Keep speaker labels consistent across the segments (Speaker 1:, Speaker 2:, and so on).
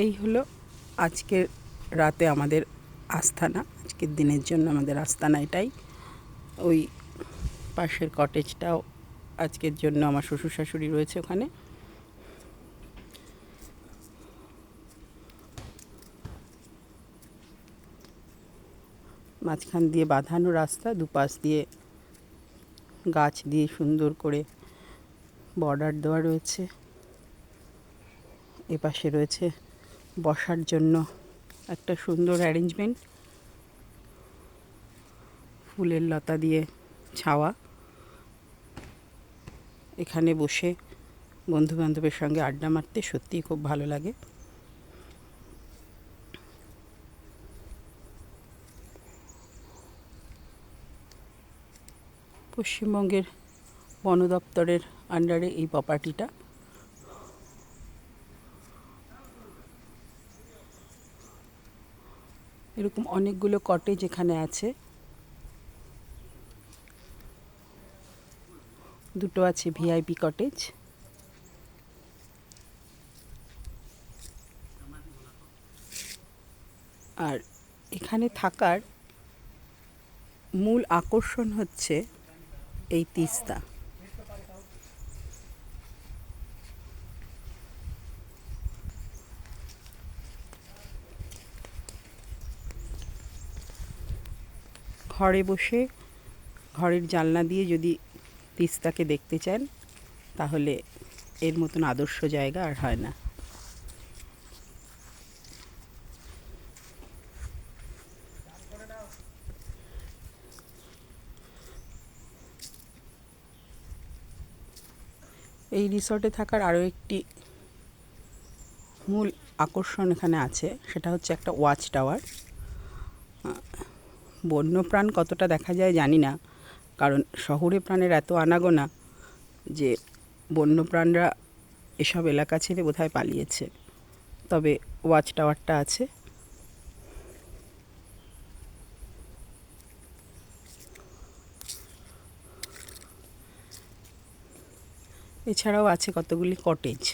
Speaker 1: এই হলো আজকের রাতে আমাদের আস্তানা। আজকের দিনের জন্য আমাদের আস্তানা এটাই। ওই পাশের কটেজটাও আজকের জন্য আমার শ্বশুর শাশুড়ি রয়েছে ওখানে। মাঝখান দিয়ে বাঁধানো রাস্তা, দুপাশ দিয়ে গাছ দিয়ে সুন্দর করে বর্ডার দেওয়া রয়েছে। এপাশে রয়েছে বসার জন্য একটা সুন্দর অ্যারেঞ্জমেন্ট, ফুলের লতা দিয়ে ছাওয়া। এখানে বসে বন্ধুবান্ধবের সঙ্গে আড্ডা মারতে সত্যিই খুব ভালো লাগে। পশ্চিমবঙ্গের বন দপ্তরের আন্ডারে এই প্রপার্টিটা। এরকম অনেকগুলো কটেজ এখানে আছে। দুটো আছে ভিআইপি কটেজ। আর এখানে থাকার মূল আকর্ষণ হচ্ছে এই তিস্তা। ঘরে বসে ঘরের জানলা দিয়ে যদি তিস্তাকে দেখতে চান তাহলে এর মতন আদর্শ জায়গা আর হয় না। এই রিসর্টে থাকার আরও একটি মূল আকর্ষণ এখানে আছে, সেটা হচ্ছে একটা ওয়াচ টাওয়ার। বন্যপ্রাণ কতটা দেখা যায় জানি না, কারণ শহুরে প্রাণের এত আনাগোনা যে বন্যপ্রাণরা এসব এলাকা ছেড়ে বোধহয় পালিয়েছে। তবে ওয়াচ টাওয়ারটা আছে। এছাড়াও আছে কতগুলি কটেজ।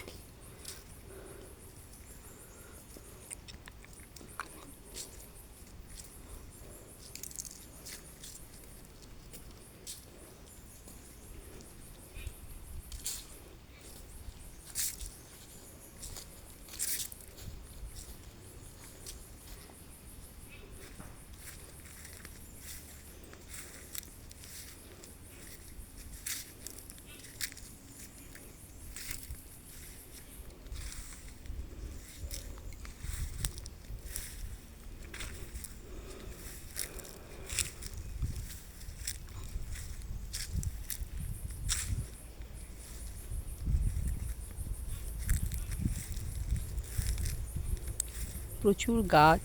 Speaker 1: প্রচুর গাছ,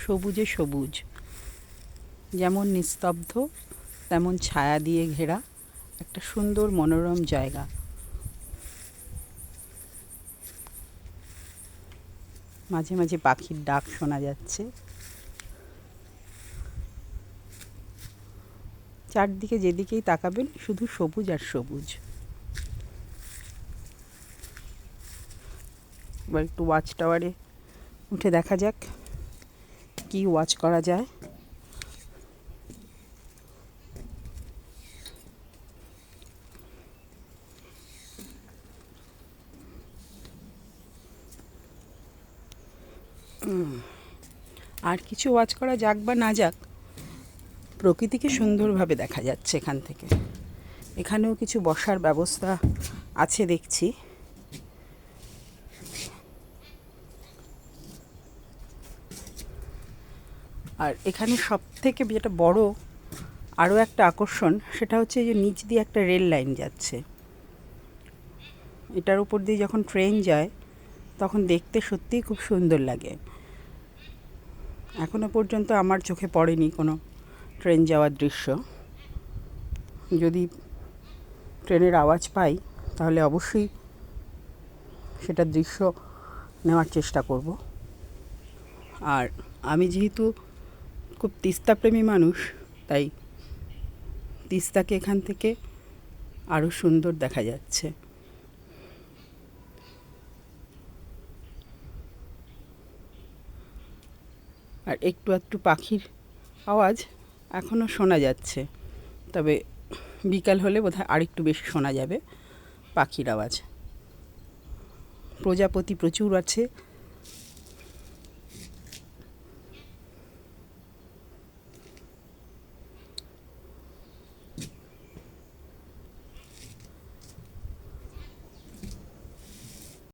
Speaker 1: সবুজে সবুজ, যেমন নিস্তব্ধ তেমন ছায়া দিয়ে ঘেরা একটা সুন্দর মনোরম জায়গা। মাঝে মাঝে পাখির ডাক শোনা যাচ্ছে। চারদিকে যেদিকেই তাকাবেন শুধু সবুজ আর সবুজ। এবার একটু ওয়াচ টাওয়ারে উঠে দেখা যাক কি ওয়াচ করা যায়। আর কিছু ওয়াচ করা যাক বা না যাক, প্রকৃতিকে সুন্দরভাবে দেখা যাচ্ছে এখান থেকে। এখানেও কিছু বসার ব্যবস্থা আছে দেখছি। আর এখানে সব থেকে যেটা বড় আরও একটা আকর্ষণ, সেটা হচ্ছে যে নিচ দিয়ে একটা রেল লাইন যাচ্ছে। এটার উপর দিয়ে যখন ট্রেন যায় তখন দেখতে সত্যিই খুব সুন্দর লাগে। এখনো পর্যন্ত আমার চোখে পড়েনি কোনো ট্রেন যাওয়ার দৃশ্য। যদি ট্রেনের আওয়াজ পাই তাহলে অবশ্যই সেটার দৃশ্য নেওয়ার চেষ্টা করব। আর আমি যেহেতু খুব তিস্তাপ্রেমী মানুষ, তাই তিস্তাকে এখান থেকে আরও সুন্দর দেখা যাচ্ছে। আর একটু একটু পাখির আওয়াজ এখনও শোনা যাচ্ছে, তবে বিকাল হলে বোধহয় আরেকটু বেশি শোনা যাবে পাখির আওয়াজ। প্রজাপতি প্রচুর আছে,